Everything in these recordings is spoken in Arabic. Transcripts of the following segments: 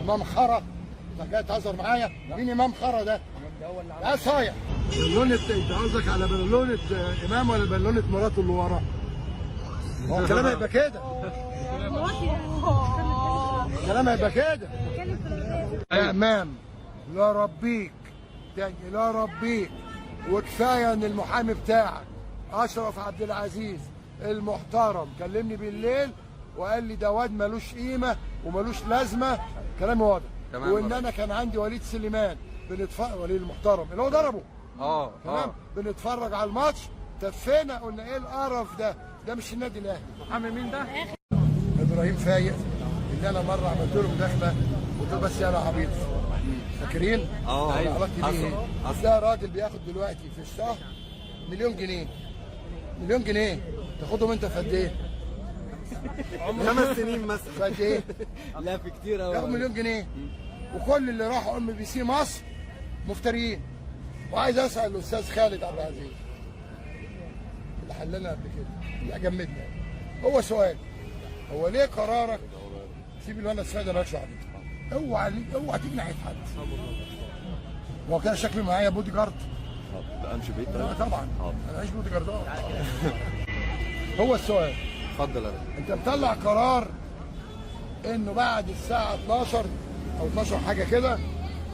امام خرا. انت جاي تهزر معايا؟ مين امام خرا ده؟ ده صايع. بالونه انت قصدك على بالونه امام ولا بالونه مراته اللي وراه؟ هو الكلام هيبقى كده. الكلام هيبقى كده. يا امام لا ربيك تاني، لا ربيك. وكفايه ان المحامي بتاعك اشرف عبد العزيز المحترم كلمني بالليل وقال لي ده واد ملوش قيمه وملوش لازمه، كلامي واضح. وان انا كان عندي وليد سليمان بنتفرج، وليد المحترم اللي هو ضربه. تمام. بنتفرج على الماتش، تفينا قلنا ايه القرف ده؟ ده مش النادي الاهلي. محمد مين ده؟ ابراهيم فايق اللي انا مره عملت له مداخله قلت له بس يا عبيط. فاكرين؟ ايوه علاقتي بيه ايه؟ ده راجل بياخد دلوقتي في الشهر مليون جنيه. مليون جنيه تاخدهم انت في قد ايه؟ 5 سنين مثلا. في قد ايه؟ لا في كتير قوي. ياخد مليون جنيه. وكل اللي راحوا ام بي سي مصر مفتريين. وعايز اسال الاستاذ خالد عبد العزيز اللي حللنا قبل كده اللي جمدنا، هو سؤال، هو ليه قرارك سيب الولد السيد مالكش عليه؟ اوعى تيجي ناحيه حد. هو كده شكلي معايا بودي جارد؟ امشي بعيد طبعا انا عايش بودي جاردات. هو السؤال، اتفضل يا انت مطلع قرار انه بعد الساعه 12 او 12 حاجه كده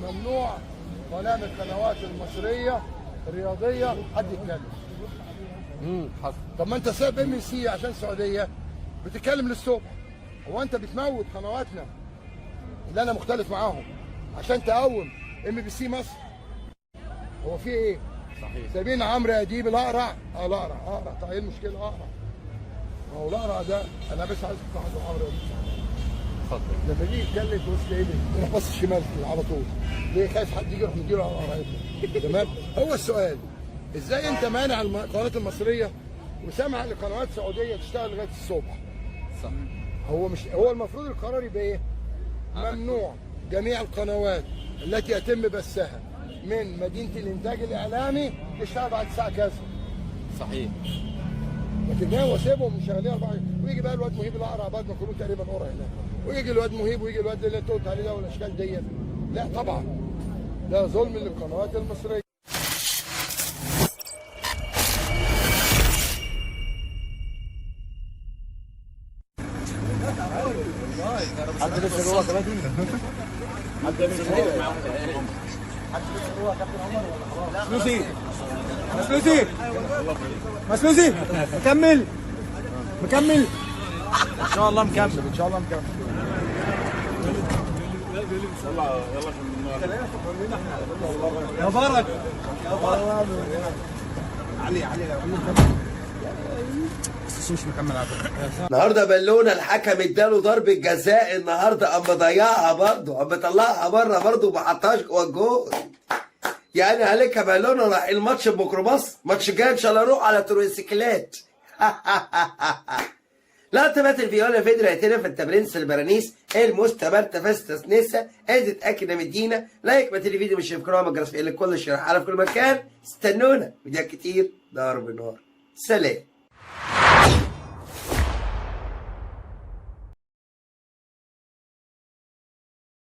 ممنوع قناه من القنوات المصريه الرياضيه حد يتكلم. حصل. طب ما انت سايب ام سي عشان السعوديه بتتكلم للصبح. هو انت بتموت قنواتنا اللي انا مختلف معاهم عشان تقوم ام بي سي مصر؟ هو في ايه؟ صحيح. سايبين عمرو اديب الاقرع. الاقرع طيب ايه المشكله الاقرع؟ ما هو الاقرع ده انا بس عايز تلاحظوا عمرو اديب. اتفضل. لما يجي يتكلم تبص ايه؟ يروح بص الشمال على طول. ليه خايف حد يجي يروح مديله على قرايبنا؟ تمام؟ هو السؤال ازاي انت مانع القنوات المصريه وسامع لقنوات سعوديه تشتغل لغايه الصبح؟ صح. هو المفروض القرار يبقى ايه؟ ممنوع جميع القنوات التي يتم بثها من مدينه الانتاج الاعلامي تشتغل بعد الساعه كذا. صحيح. لكن هو سيبهم شغالين 4 ويجي بقى الواد مهيب الاقرع بعد ما كلهم تقريبا قرع هناك، ويجي الواد مهيب ويجي الواد اللي انت قلت عليه ده والاشكال ديت. لا طبعا ده ظلم للقنوات المصريه. حد لسه جوه كمان؟ حد لسه جوه؟ حد لسه جوه كابتن عمر ولا خلاص؟ مسلوسي مسلوسي مكمل ان شاء الله مكمل. يا بارك علي بس مش مكمل على فكره. النهارده بالونه الحكم اداله ضربه جزاء النهارده، قام مضيعها برضه، قام مطلعها بره برضه وما حطهاش جوه الجول. يعني عليك يا بالونه راح الماتش بميكروباص، ماتش جاي ان شاء الله اروح على تروسيكلات. لا تبات الفيولا فيدرو يعترف التبرنس البرانيس المستمر تفستس نسا ادت اكيد مدينه لايك ما الفيديو مش يفكروا ما جرس في كل الشرح على في كل مكان. استنونا فيديوهات كتير ضرب نار. سلام.